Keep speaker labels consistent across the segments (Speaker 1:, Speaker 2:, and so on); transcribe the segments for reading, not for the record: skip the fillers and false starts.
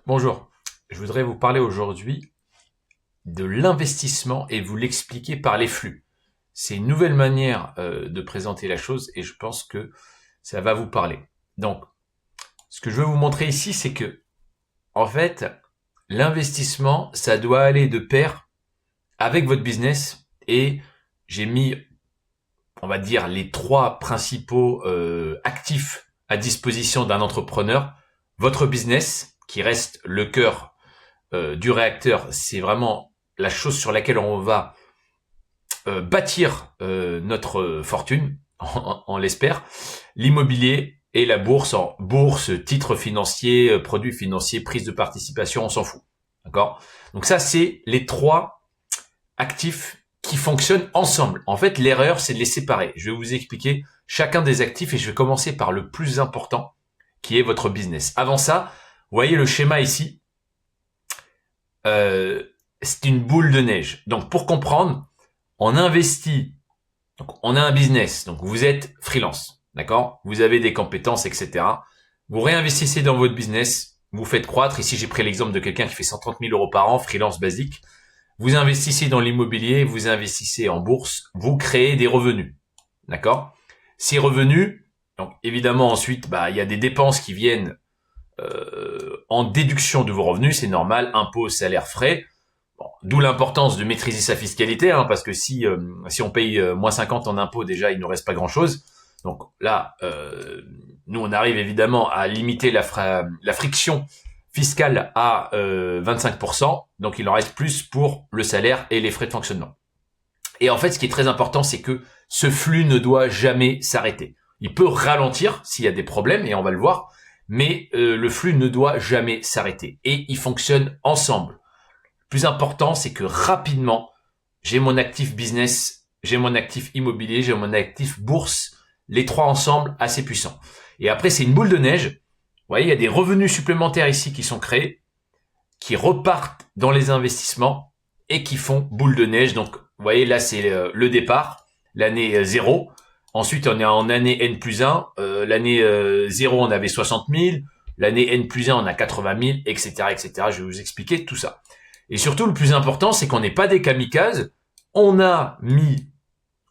Speaker 1: Bonjour, je voudrais vous parler aujourd'hui de l'investissement et vous l'expliquer par les flux. C'est une nouvelle manière de présenter la chose et je pense que ça va vous parler. Donc, ce que je veux vous montrer ici, c'est que, en fait, l'investissement, ça doit aller de pair avec votre business et j'ai mis, on va dire, les trois principaux actifs à disposition d'un entrepreneur. Votre business, qui reste le cœur du réacteur, c'est vraiment la chose sur laquelle on va bâtir notre fortune, on l'espère. L'immobilier et la bourse, en bourse, titres financiers, produits financiers, prise de participation, on s'en fout. D'accord? Donc ça, c'est les trois actifs qui fonctionnent ensemble. En fait, l'erreur, c'est de les séparer. Je vais vous expliquer chacun des actifs et je vais commencer par le plus important, qui est votre business. Avant ça, vous voyez le schéma ici, c'est une boule de neige. Donc, pour comprendre, on investit, donc on a un business, donc vous êtes freelance, d'accord? Vous avez des compétences, etc. Vous réinvestissez dans votre business, vous faites croître. Ici, j'ai pris l'exemple de quelqu'un qui fait 130 000 euros par an, freelance basique. Vous investissez dans l'immobilier, vous investissez en bourse, vous créez des revenus, d'accord? Ces revenus, donc évidemment ensuite, il y a des dépenses qui viennent en déduction de vos revenus, c'est normal, impôts, salaires, frais. Bon, d'où l'importance de maîtriser sa fiscalité, parce que si on paye moins 50 en impôts, déjà il ne nous reste pas grand-chose. Donc là, nous on arrive évidemment à limiter la friction fiscale à 25%, donc il en reste plus pour le salaire et les frais de fonctionnement. Et en fait, ce qui est très important, c'est que ce flux ne doit jamais s'arrêter. Il peut ralentir s'il y a des problèmes, et on va le voir, mais le flux ne doit jamais s'arrêter. Et ils fonctionnent ensemble. Le plus important, c'est que rapidement, j'ai mon actif business, j'ai mon actif immobilier, j'ai mon actif bourse, les trois ensemble assez puissants. Et après, c'est une boule de neige. Vous voyez, il y a des revenus supplémentaires ici qui sont créés, qui repartent dans les investissements et qui font boule de neige. Donc, vous voyez, là, c'est le départ, l'année 0. Ensuite, on est en année N plus 1. L'année 0, on avait 60 000. L'année N plus 1, on a 80 000, etc., etc. Je vais vous expliquer tout ça. Et surtout, le plus important, c'est qu'on n'est pas des kamikazes. On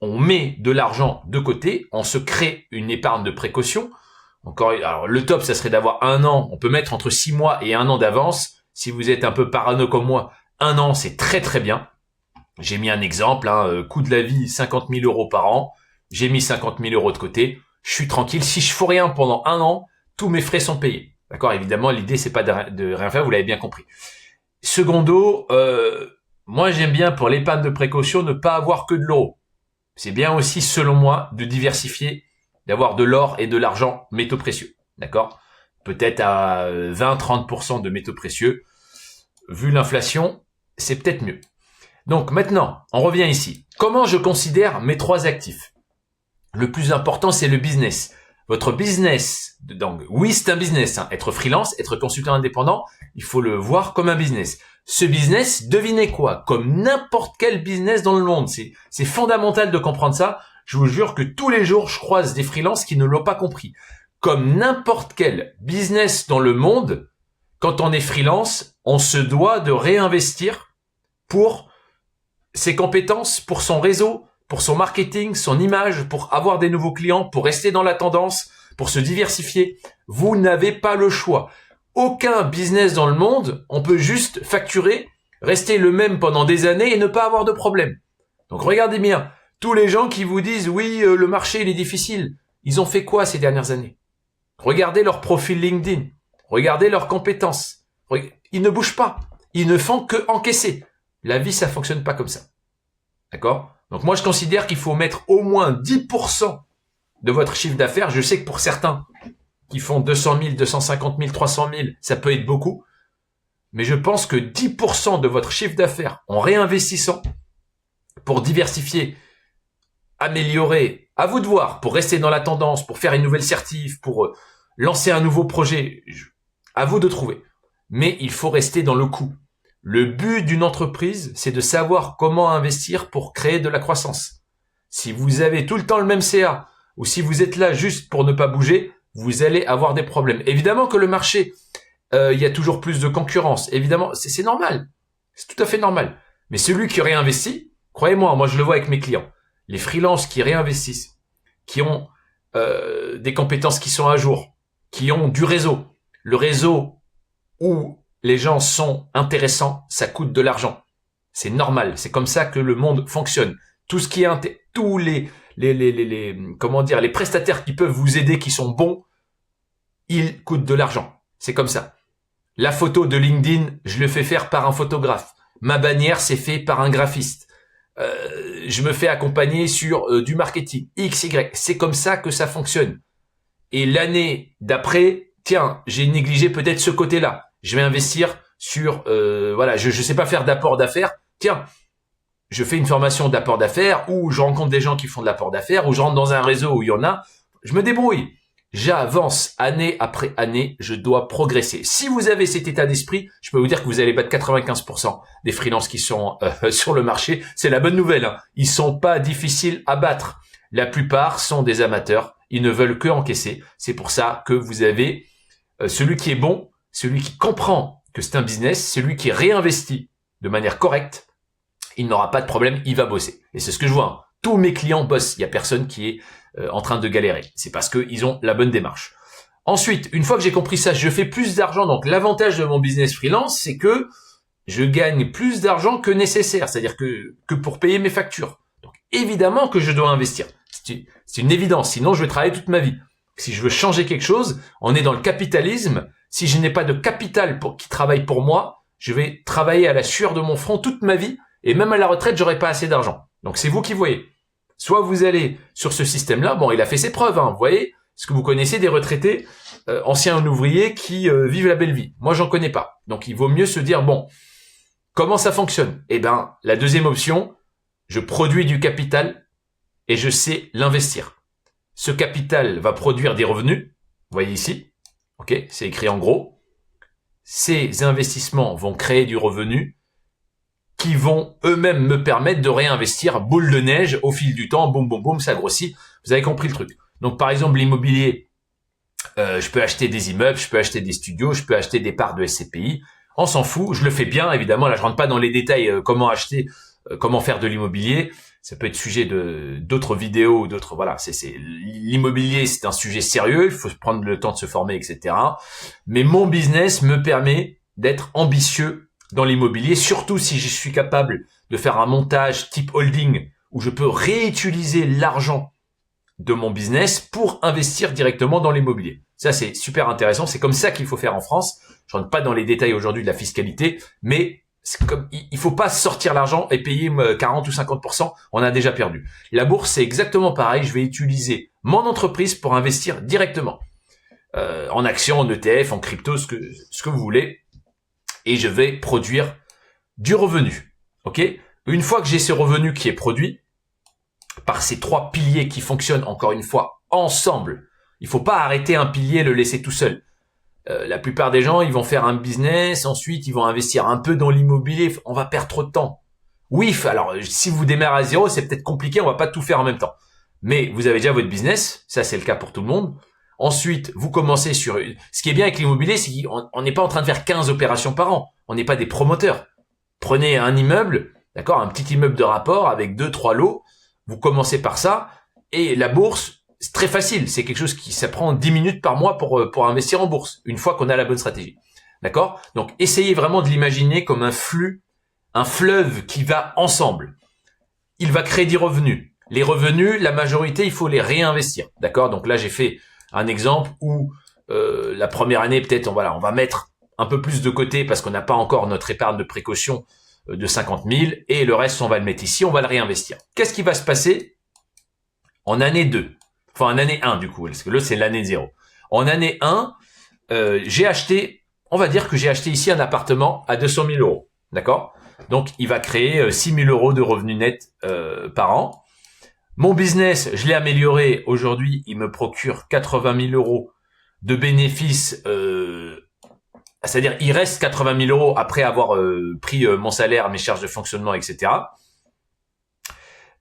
Speaker 1: met de l'argent de côté. On se crée une épargne de précaution. Alors, le top, ça serait d'avoir un an. On peut mettre entre 6 mois et un an d'avance. Si vous êtes un peu parano comme moi, un an, c'est très très bien. J'ai mis un exemple, coût de la vie, 50 000 euros par an. J'ai mis 50 000 euros de côté. Je suis tranquille. Si je fais rien pendant un an, tous mes frais sont payés. D'accord? Évidemment, l'idée, c'est pas de rien faire. Vous l'avez bien compris. Secondo, moi, j'aime bien pour l'épargne de précaution ne pas avoir que de l'euro. C'est bien aussi, selon moi, de diversifier, d'avoir de l'or et de l'argent métaux précieux. D'accord? Peut-être à 20-30% de métaux précieux. Vu l'inflation, c'est peut-être mieux. Donc maintenant, on revient ici. Comment je considère mes trois actifs? Le plus important, c'est le business. Votre business, donc oui, c'est un business. Être freelance, être consultant indépendant, il faut le voir comme un business. Ce business, devinez quoi? Comme n'importe quel business dans le monde. C'est fondamental de comprendre ça. Je vous jure que tous les jours, je croise des freelances qui ne l'ont pas compris. Comme n'importe quel business dans le monde, quand on est freelance, on se doit de réinvestir pour ses compétences, pour son réseau, pour son marketing, son image, pour avoir des nouveaux clients, pour rester dans la tendance, pour se diversifier. Vous n'avez pas le choix. Aucun business dans le monde, on peut juste facturer, rester le même pendant des années et ne pas avoir de problème. Donc regardez bien, tous les gens qui vous disent oui, le marché il est difficile, ils ont fait quoi ces dernières années? Regardez leur profil LinkedIn, regardez leurs compétences. Ils ne bougent pas, ils ne font que encaisser. La vie, ça fonctionne pas comme ça. D'accord? Donc moi, je considère qu'il faut mettre au moins 10% de votre chiffre d'affaires. Je sais que pour certains qui font 200 000, 250 000, 300 000, ça peut être beaucoup. Mais je pense que 10% de votre chiffre d'affaires en réinvestissant pour diversifier, améliorer, à vous de voir, pour rester dans la tendance, pour faire une nouvelle certif, pour lancer un nouveau projet, à vous de trouver. Mais il faut rester dans le coup. Le but d'une entreprise, c'est de savoir comment investir pour créer de la croissance. Si vous avez tout le temps le même CA, ou si vous êtes là juste pour ne pas bouger, vous allez avoir des problèmes. Évidemment que le marché il y a toujours plus de concurrence. Évidemment, c'est normal. C'est tout à fait normal. Mais celui qui réinvestit, croyez-moi, moi je le vois avec mes clients, les freelances qui réinvestissent, qui ont des compétences qui sont à jour, qui ont du réseau. Le réseau où les gens sont intéressants, ça coûte de l'argent. C'est normal. C'est comme ça que le monde fonctionne. Tout ce qui est tous comment dire, les prestataires qui peuvent vous aider, qui sont bons, ils coûtent de l'argent. C'est comme ça. La photo de LinkedIn, je le fais faire par un photographe. Ma bannière, c'est fait par un graphiste. Je me fais accompagner sur du marketing. X, Y. C'est comme ça que ça fonctionne. Et l'année d'après, tiens, j'ai négligé peut-être ce côté-là. Je vais investir sur, voilà, je sais pas faire d'apport d'affaires. Tiens, je fais une formation d'apport d'affaires ou je rencontre des gens qui font de l'apport d'affaires ou je rentre dans un réseau où il y en a. Je me débrouille. J'avance année après année, je dois progresser. Si vous avez cet état d'esprit, je peux vous dire que vous allez battre 95% des freelances qui sont sur le marché. C'est la bonne nouvelle, hein. Ils sont pas difficiles à battre. La plupart sont des amateurs. Ils ne veulent que encaisser. C'est pour ça que vous avez celui qui est bon, celui qui comprend que c'est un business, celui qui réinvestit de manière correcte. Il n'aura pas de problème, il va bosser. Et c'est ce que je vois, hein. Tous mes clients bossent. Il y a personne qui est en train de galérer. C'est parce qu'ils ont la bonne démarche. Ensuite, une fois que j'ai compris ça, je fais plus d'argent. Donc, l'avantage de mon business freelance, c'est que je gagne plus d'argent que nécessaire. C'est-à-dire que pour payer mes factures. Donc, évidemment que je dois investir. C'est une évidence. Sinon, je vais travailler toute ma vie. Si je veux changer quelque chose, on est dans le capitalisme. Si je n'ai pas de capital qui travaille pour moi, je vais travailler à la sueur de mon front toute ma vie. Et même à la retraite, j'aurai pas assez d'argent. Donc, c'est vous qui voyez. Soit vous allez sur ce système-là, bon, il a fait ses preuves, hein, vous voyez, est-ce que vous connaissez des retraités, anciens ouvriers qui vivent la belle vie? Moi, j'en connais pas. Donc, il vaut mieux se dire, bon, comment ça fonctionne? Eh ben, la deuxième option, je produis du capital et je sais l'investir. Ce capital va produire des revenus, vous voyez ici, ok, c'est écrit en gros. Ces investissements vont créer du revenu qui vont eux-mêmes me permettre de réinvestir boule de neige au fil du temps, boum, boum, boum, ça grossit. Vous avez compris le truc. Donc, par exemple, l'immobilier, je peux acheter des immeubles, je peux acheter des studios, je peux acheter des parts de SCPI. On s'en fout, je le fais bien, évidemment. Là, je rentre pas dans les détails, comment acheter, comment faire de l'immobilier. Ça peut être sujet d'autres vidéos ou d'autres, voilà. L'immobilier, c'est un sujet sérieux, il faut prendre le temps de se former, etc. Mais mon business me permet d'être ambitieux dans l'immobilier, surtout si je suis capable de faire un montage type holding où je peux réutiliser l'argent de mon business pour investir directement dans l'immobilier. Ça, c'est super intéressant. C'est comme ça qu'il faut faire en France. Je rentre pas dans les détails aujourd'hui de la fiscalité, mais il faut pas sortir l'argent et payer 40 ou 50%. On a déjà perdu. La bourse, c'est exactement pareil. Je vais utiliser mon entreprise pour investir directement. En actions, en ETF, en crypto, ce que vous voulez. Et je vais produire du revenu. Ok? Une fois que j'ai ce revenu qui est produit, par ces trois piliers qui fonctionnent encore une fois ensemble, il faut pas arrêter un pilier et le laisser tout seul. La plupart des gens, ils vont faire un business, ensuite ils vont investir un peu dans l'immobilier, on va perdre trop de temps. Oui, alors si vous démarrez à zéro, c'est peut-être compliqué, on va pas tout faire en même temps. Mais vous avez déjà votre business, ça c'est le cas pour tout le monde. Ensuite, vous commencez sur... Ce qui est bien avec l'immobilier, c'est qu'on n'est pas en train de faire 15 opérations par an. On n'est pas des promoteurs. Prenez un immeuble, d'accord, un petit immeuble de rapport avec 2-3 lots. Vous commencez par ça. Et la bourse, c'est très facile. C'est quelque chose ça prend 10 minutes par mois pour investir en bourse, une fois qu'on a la bonne stratégie. D'accord? Donc, essayez vraiment de l'imaginer comme un flux, un fleuve qui va ensemble. Il va créer des revenus. Les revenus, la majorité, il faut les réinvestir. D'accord? Donc là, j'ai fait un exemple où la première année, peut-être, on va mettre un peu plus de côté parce qu'on n'a pas encore notre épargne de précaution de 50 000 et le reste, on va le mettre ici, on va le réinvestir. Qu'est-ce qui va se passer en année 2? Enfin, en année 1, du coup, parce que là, c'est l'année 0. En année 1, j'ai acheté, on va dire que j'ai acheté ici un appartement à 200 000 euros. D'accord? Donc, il va créer 6 000 euros de revenus nets par an. Mon business, je l'ai amélioré. Aujourd'hui, il me procure 80 000 euros de bénéfices. C'est-à-dire, il reste 80 000 euros après avoir pris mon salaire, mes charges de fonctionnement, etc.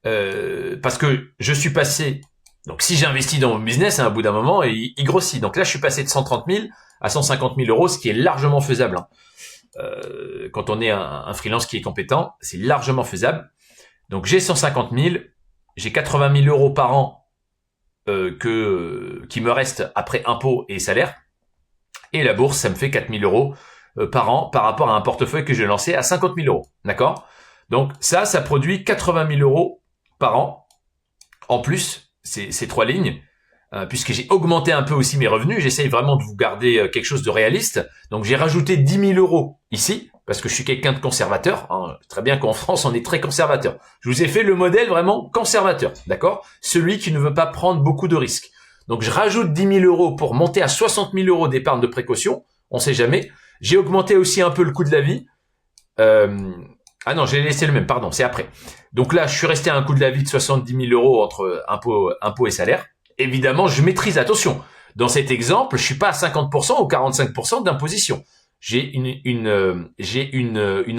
Speaker 1: Parce que je suis passé... Donc, si j'investis dans mon business, à un bout d'un moment, il grossit. Donc là, je suis passé de 130 000 à 150 000 euros, ce qui est largement faisable. Hein. Quand on est un freelance qui est compétent, c'est largement faisable. Donc j'ai 150 000, j'ai 80 000 euros par an qui me reste après impôts et salaire. Et la bourse, ça me fait 4 000 euros par an par rapport à un portefeuille que j'ai lancé à 50 000 euros. D'accord? Donc ça produit 80 000 euros par an. En plus, ces 3 lignes, puisque j'ai augmenté un peu aussi mes revenus, j'essaye vraiment de vous garder quelque chose de réaliste. Donc j'ai rajouté 10 000 euros ici, parce que je suis quelqu'un de conservateur. Hein. Très bien qu'en France, on est très conservateur. Je vous ai fait le modèle vraiment conservateur, d'accord? Celui qui ne veut pas prendre beaucoup de risques. Donc je rajoute 10 000 euros pour monter à 60 000 euros d'épargne de précaution. On sait jamais. J'ai augmenté aussi un peu le coût de la vie. Ah non, j'ai laissé le même, pardon, c'est après. Donc là, je suis resté à un coût de la vie de 70 000 euros entre impôts et salaire. Évidemment, je maîtrise, attention. Dans cet exemple, je suis pas à 50% ou 45% d'imposition. J'ai une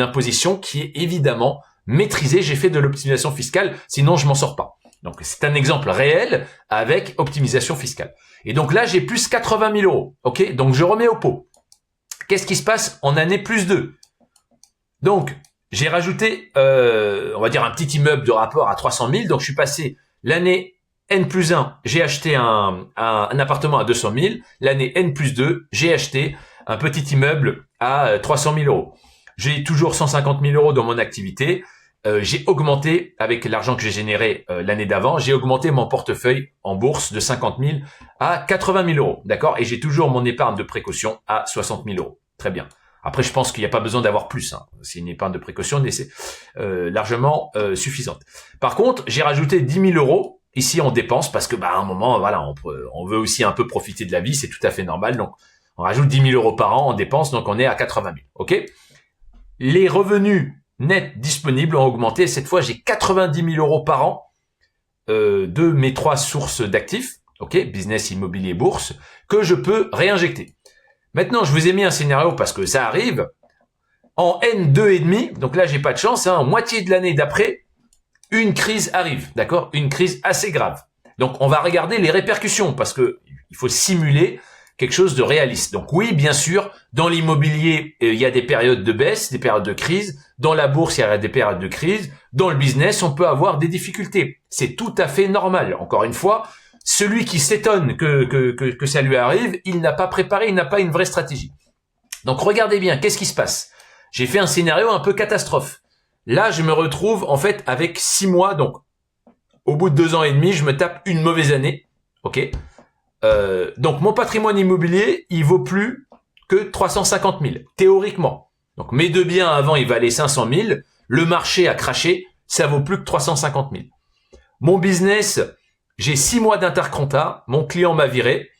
Speaker 1: imposition qui est évidemment maîtrisée. J'ai fait de l'optimisation fiscale, sinon je m'en sors pas. Donc c'est un exemple réel avec optimisation fiscale. Et donc là, j'ai plus 80 000 euros. Ok, donc je remets au pot. Qu'est-ce qui se passe en année plus 2? Donc j'ai rajouté, on va dire un petit immeuble de rapport à 300 000. Donc je suis passé l'année N+1, j'ai acheté un appartement à 200 000. L'année N+2, j'ai acheté un petit immeuble à 300 000 euros. J'ai toujours 150 000 euros dans mon activité. J'ai augmenté, avec l'argent que j'ai généré l'année d'avant, j'ai augmenté mon portefeuille en bourse de 50 000 à 80 000 euros. D'accord? Et j'ai toujours mon épargne de précaution à 60 000 euros. Très bien. Après, je pense qu'il n'y a pas besoin d'avoir plus. Hein. C'est une épargne de précaution, mais c'est largement suffisante. Par contre, j'ai rajouté 10 000 euros. Ici, on dépense parce que, à un moment, voilà, on veut aussi un peu profiter de la vie, c'est tout à fait normal. Donc, on rajoute 10 000 euros par an en dépenses, donc on est à 80 000. Ok? Les revenus nets disponibles ont augmenté. Cette fois, j'ai 90 000 euros par an de mes 3 sources d'actifs, ok, business, immobilier, bourse, que je peux réinjecter. Maintenant, je vous ai mis un scénario parce que ça arrive en N2,5. Donc là, j'ai pas de chance. Hein, moitié de l'année d'après, une crise arrive, d'accord? Une crise assez grave. Donc, on va regarder les répercussions parce que il faut simuler quelque chose de réaliste. Donc oui, bien sûr, dans l'immobilier, il y a des périodes de baisse, des périodes de crise. Dans la bourse, il y a des périodes de crise. Dans le business, on peut avoir des difficultés. C'est tout à fait normal. Encore une fois, celui qui s'étonne que ça lui arrive, il n'a pas préparé, il n'a pas une vraie stratégie. Donc regardez bien, qu'est-ce qui se passe? J'ai fait un scénario un peu catastrophe. Là, je me retrouve en fait avec 6 mois, donc au bout de 2 ans et demi, je me tape une mauvaise année. Ok. Donc mon patrimoine immobilier, il vaut plus que 350 000 théoriquement. Donc mes 2 biens avant, ils valaient 500 000. Le marché a craché, ça vaut plus que 350 000. Mon business, j'ai 6 mois d'intercontrat. Mon client m'a viré.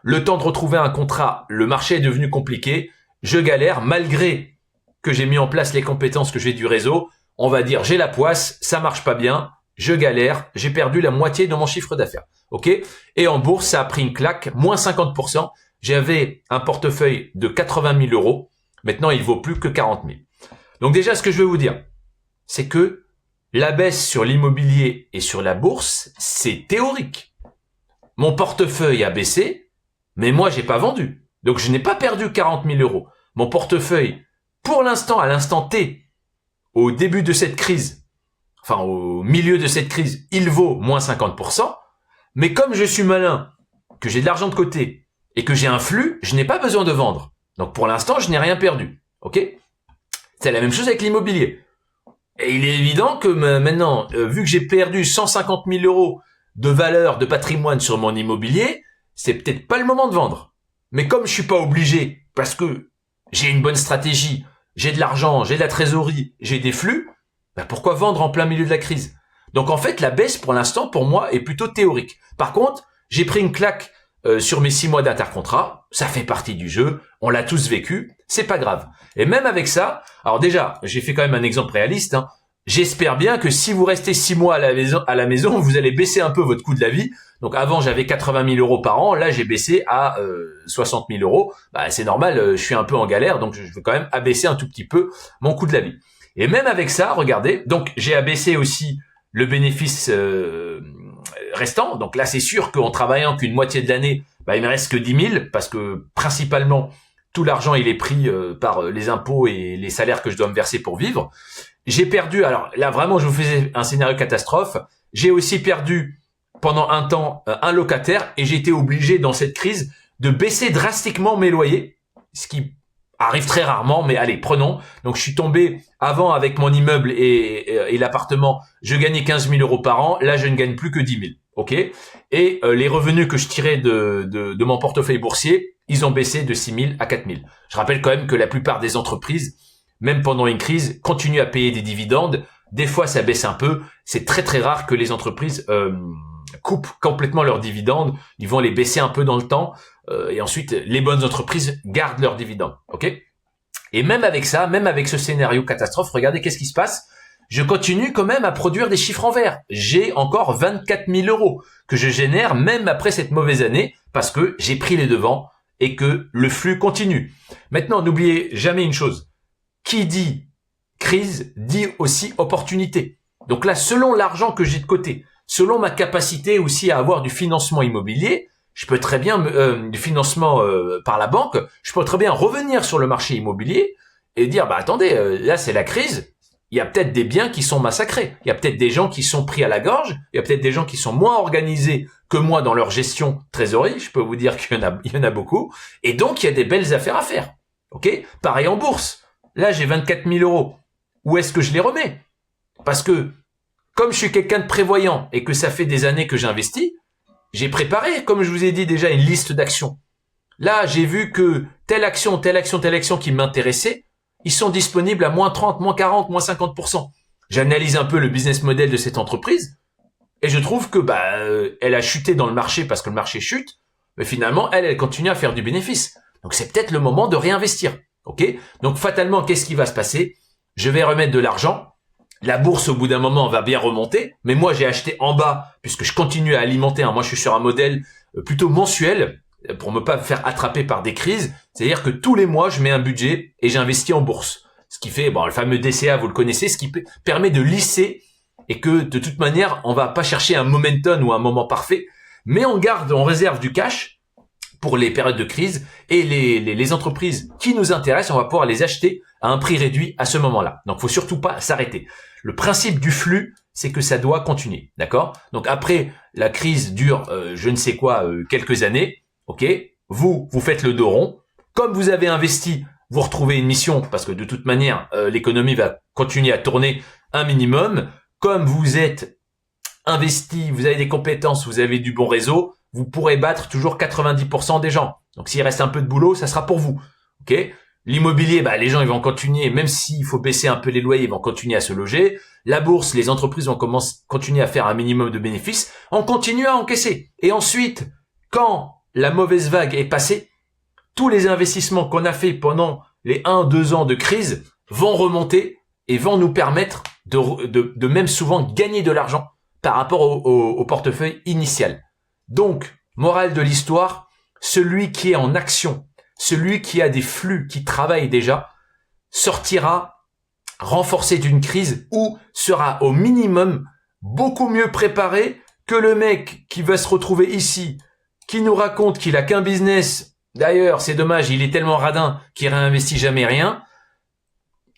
Speaker 1: Le temps de retrouver un contrat, le marché est devenu compliqué. Je galère malgré que j'ai mis en place les compétences, que j'ai du réseau. On va dire, j'ai la poisse, ça marche pas bien, je galère, j'ai perdu la moitié de mon chiffre d'affaires. Ok? Et en bourse, ça a pris une claque, moins 50%. J'avais un portefeuille de 80 000 euros. Maintenant, il vaut plus que 40 000. Donc déjà, ce que je veux vous dire, c'est que la baisse sur l'immobilier et sur la bourse, c'est théorique. Mon portefeuille a baissé, mais moi, j'ai pas vendu. Donc, je n'ai pas perdu 40 000 euros. Mon portefeuille, pour l'instant, à l'instant T, au début de cette crise, enfin au milieu de cette crise, il vaut moins 50%. Mais comme je suis malin, que j'ai de l'argent de côté et que j'ai un flux, je n'ai pas besoin de vendre. Donc pour l'instant, je n'ai rien perdu. Ok? C'est la même chose avec l'immobilier. Et il est évident que maintenant, vu que j'ai perdu 150 000 euros de valeur de patrimoine sur mon immobilier, c'est peut-être pas le moment de vendre. Mais comme je suis pas obligé, parce que j'ai une bonne stratégie, j'ai de l'argent, j'ai de la trésorerie, j'ai des flux, pourquoi vendre en plein milieu de la crise? Donc en fait, la baisse pour l'instant, pour moi, est plutôt théorique. Par contre, j'ai pris une claque sur mes 6 mois d'intercontrat, ça fait partie du jeu, on l'a tous vécu, c'est pas grave. Et même avec ça, alors déjà, j'ai fait quand même un exemple réaliste, hein. J'espère bien que si vous restez 6 mois à la maison, vous allez baisser un peu votre coût de la vie. Donc avant, j'avais 80 000 euros par an, là j'ai baissé à 60 000 euros. C'est normal, je suis un peu en galère, donc je veux quand même abaisser un tout petit peu mon coût de la vie. Et même avec ça, regardez, donc j'ai abaissé aussi le bénéfice restant. Donc là, c'est sûr qu'en travaillant qu'une moitié de l'année, bah, il me reste que 10 000 parce que principalement, tout l'argent, il est pris par les impôts et les salaires que je dois me verser pour vivre. J'ai perdu, alors là vraiment, je vous faisais un scénario catastrophe. J'ai aussi perdu pendant un temps un locataire et j'ai été obligé dans cette crise de baisser drastiquement mes loyers, ce qui arrive très rarement, mais allez, prenons. Donc je suis tombé avant avec mon immeuble et l'appartement, je gagnais 15 000 euros par an. Là, je ne gagne plus que 10 000. Ok. Et les revenus que je tirais de mon portefeuille boursier, ils ont baissé de 6 000 à 4 000. Je rappelle quand même que la plupart des entreprises, même pendant une crise, continuent à payer des dividendes. Des fois, ça baisse un peu. C'est très très rare que les entreprises coupent complètement leurs dividendes. Ils vont les baisser un peu dans le temps. Et ensuite, les bonnes entreprises gardent leurs dividendes. Ok. Et même avec ça, même avec ce scénario catastrophe, regardez qu'est-ce qui se passe. Je continue quand même à produire des chiffres en vert. J'ai encore 24 000 euros que je génère même après cette mauvaise année parce que j'ai pris les devants et que le flux continue. Maintenant, n'oubliez jamais une chose. Qui dit crise dit aussi opportunité. Donc là, selon l'argent que j'ai de côté, selon ma capacité aussi à avoir du financement immobilier, je peux très bien, du financement par la banque, je peux très bien revenir sur le marché immobilier et dire, bah attendez, là c'est la crise, il y a peut-être des biens qui sont massacrés, il y a peut-être des gens qui sont pris à la gorge, il y a peut-être des gens qui sont moins organisés que moi dans leur gestion trésorerie, je peux vous dire qu'il y en a beaucoup, et donc il y a des belles affaires à faire. Ok. Pareil en bourse, là j'ai 24 000 euros, où est-ce que je les remets? Parce que comme je suis quelqu'un de prévoyant et que ça fait des années que j'investis, j'ai préparé, comme je vous ai dit déjà, une liste d'actions. Là, j'ai vu que telle action qui m'intéressait, ils sont disponibles à moins 30, moins 40, moins 50%. J'analyse un peu le business model de cette entreprise et je trouve que elle a chuté dans le marché parce que le marché chute, mais finalement, elle continue à faire du bénéfice. Donc c'est peut-être le moment de réinvestir. Ok. Donc fatalement, qu'est-ce qui va se passer? Je vais remettre de l'argent. La bourse, au bout d'un moment, va bien remonter. Mais moi, j'ai acheté en bas puisque je continue à alimenter. Moi, je suis sur un modèle plutôt mensuel pour ne pas me faire attraper par des crises. C'est-à-dire que tous les mois, je mets un budget et j'investis en bourse. Ce qui fait, le fameux DCA, vous le connaissez, ce qui permet de lisser et que, de toute manière, on va pas chercher un momentum ou un moment parfait, mais on réserve du cash pour les périodes de crise et les entreprises qui nous intéressent, on va pouvoir les acheter à un prix réduit à ce moment-là. Donc, faut surtout pas s'arrêter. Le principe du flux, c'est que ça doit continuer, d'accord? Donc après, la crise dure, je ne sais quoi, quelques années, ok? Vous faites le dos rond. Comme vous avez investi, vous retrouvez une mission parce que de toute manière, l'économie va continuer à tourner un minimum. Comme vous êtes investi, vous avez des compétences, vous avez du bon réseau, vous pourrez battre toujours 90% des gens. Donc s'il reste un peu de boulot, ça sera pour vous, ok? L'immobilier, les gens ils vont continuer, même s'il faut baisser un peu les loyers, ils vont continuer à se loger. La bourse, les entreprises vont continuer à faire un minimum de bénéfices. On continue à encaisser. Et ensuite, quand la mauvaise vague est passée, tous les investissements qu'on a fait pendant les 1-2 ans de crise vont remonter et vont nous permettre de même souvent gagner de l'argent par rapport au portefeuille initial. Donc, morale de l'histoire, celui qui est en action, celui qui a des flux, qui travaille déjà, sortira renforcé d'une crise ou sera au minimum beaucoup mieux préparé que le mec qui va se retrouver ici, qui nous raconte qu'il a qu'un business. D'ailleurs, c'est dommage, il est tellement radin qu'il réinvestit jamais rien.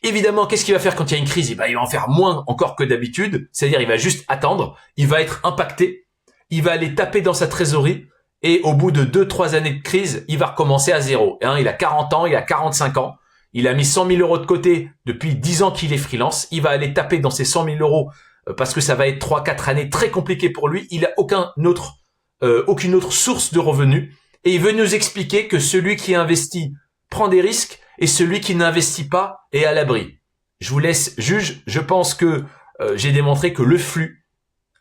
Speaker 1: Évidemment, qu'est-ce qu'il va faire quand il y a une crise? Il va en faire moins encore que d'habitude. C'est-à-dire, il va juste attendre. Il va être impacté. Il va aller taper dans sa trésorerie. Et au bout de 2-3 années de crise, il va recommencer à zéro. Il a 40 ans, il a 45 ans. Il a mis 100 000 euros de côté depuis 10 ans qu'il est freelance. Il va aller taper dans ses 100 000 euros parce que ça va être 3-4 années très compliquées pour lui. Il a aucune autre source de revenus. Et il veut nous expliquer que celui qui investit prend des risques et celui qui n'investit pas est à l'abri. Je vous laisse juge. Je pense que j'ai démontré que le flux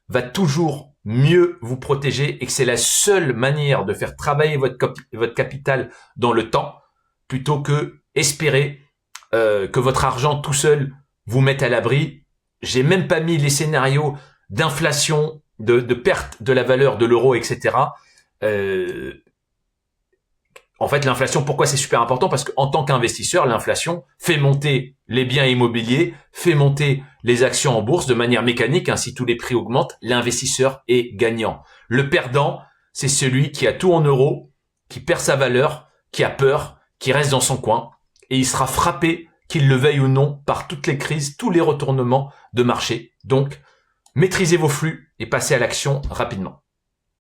Speaker 1: va toujours mieux vous protéger et que c'est la seule manière de faire travailler votre capital dans le temps plutôt que espérer que votre argent tout seul vous mette à l'abri. J'ai même pas mis les scénarios d'inflation, de perte de la valeur de l'euro, etc. En fait, l'inflation, pourquoi c'est super important? Parce qu'en tant qu'investisseur, l'inflation fait monter les biens immobiliers, fait monter les actions en bourse de manière mécanique. Si tous les prix augmentent, l'investisseur est gagnant. Le perdant, c'est celui qui a tout en euros qui perd sa valeur, qui a peur, qui reste dans son coin, et il sera frappé, qu'il le veuille ou non, par toutes les crises, tous les retournements de marché. Donc, maîtrisez vos flux et passez à l'action rapidement.